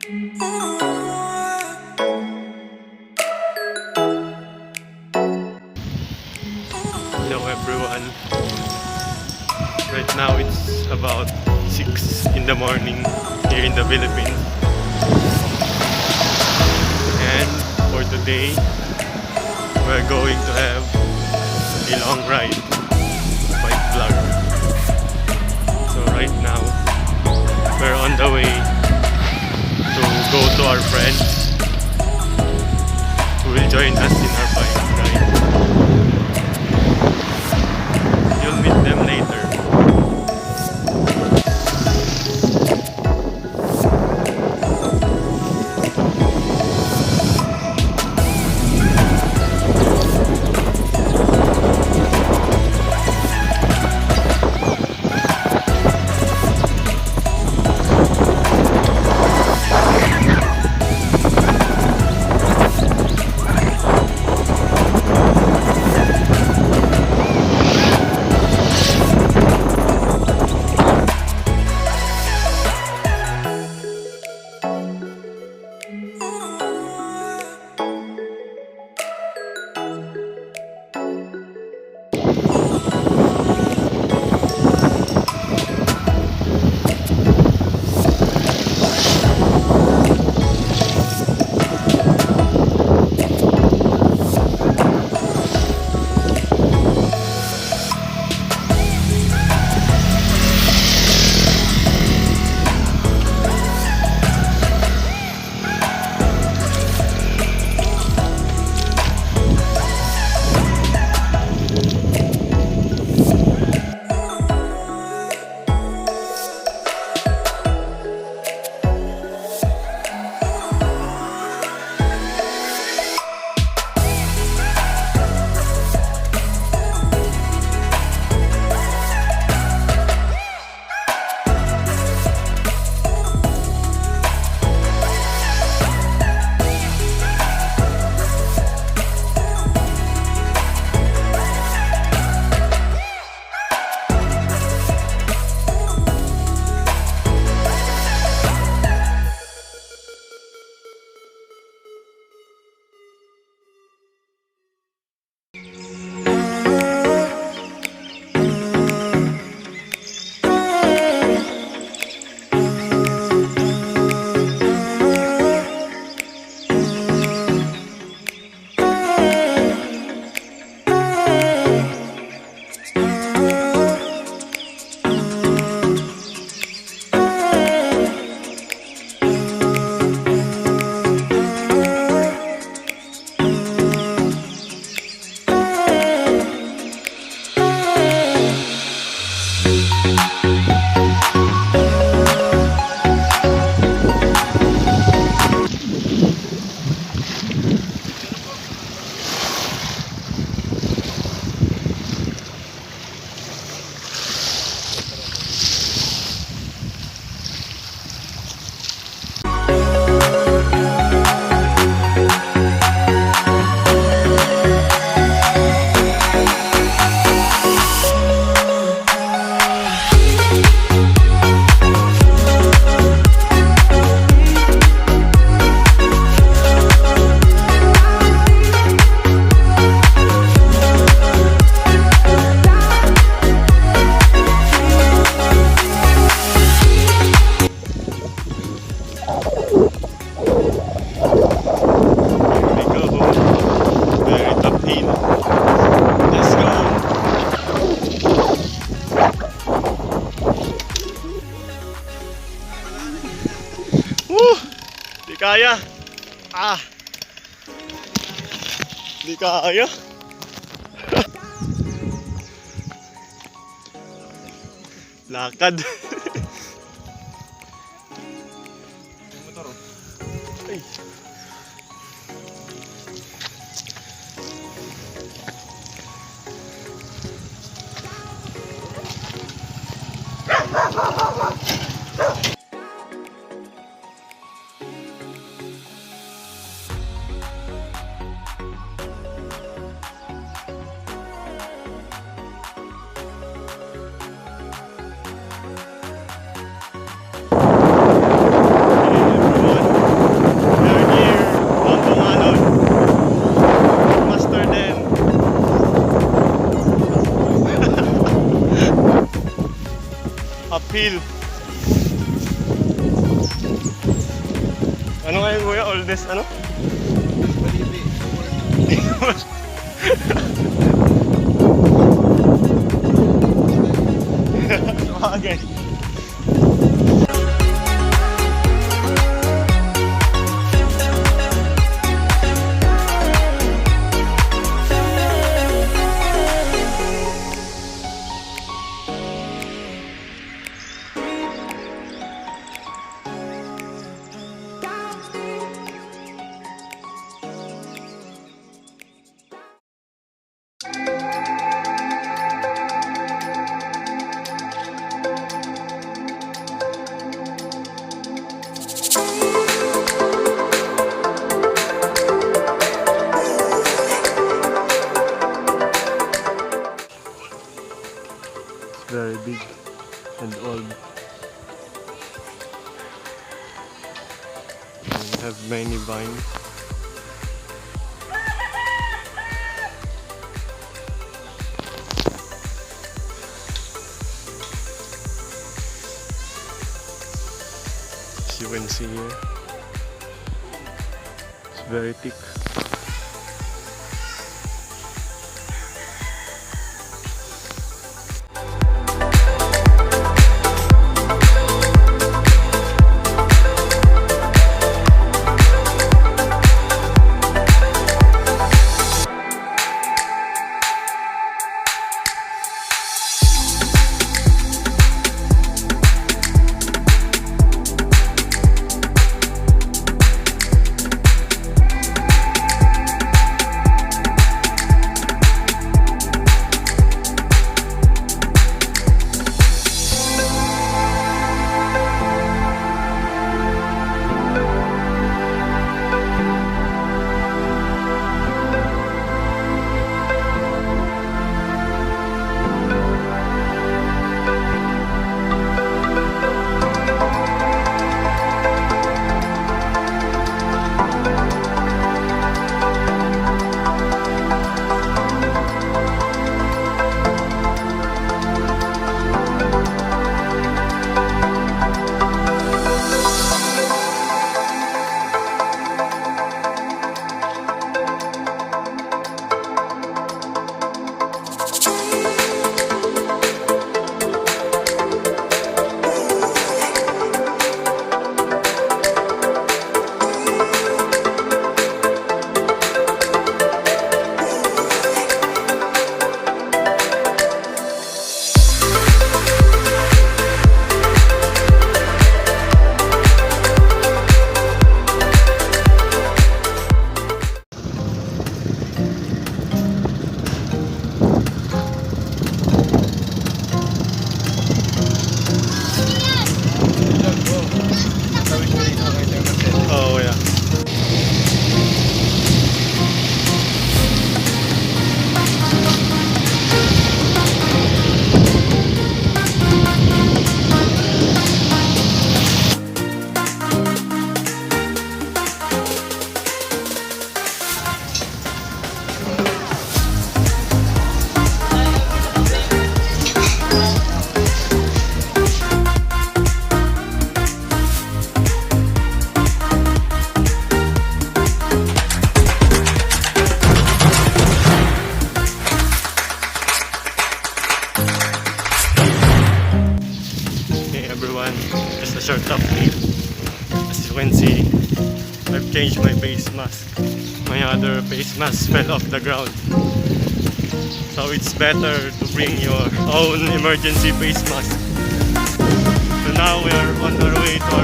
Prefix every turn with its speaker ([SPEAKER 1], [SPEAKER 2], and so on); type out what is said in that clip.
[SPEAKER 1] Hello everyone. Right now it's about 6 in the morning here in the Philippines. And for today, we're going to have a long ride, bike vlog. So right now, we're on the way to go to our friends who will join us in our bike ride. You'll meet them later. Di kaya. Di kaya. Lakad. Motor. Ay. uphill. Ano nga yung kuya? Oldest ano? Okay. Very big and old. And have many vines. As you can see here, it's very thick. Oh yeah. Just a short update. As you can see, I've changed my face mask. My other face mask fell off the ground. So it's better to bring your own emergency face mask. So now we are on our way to our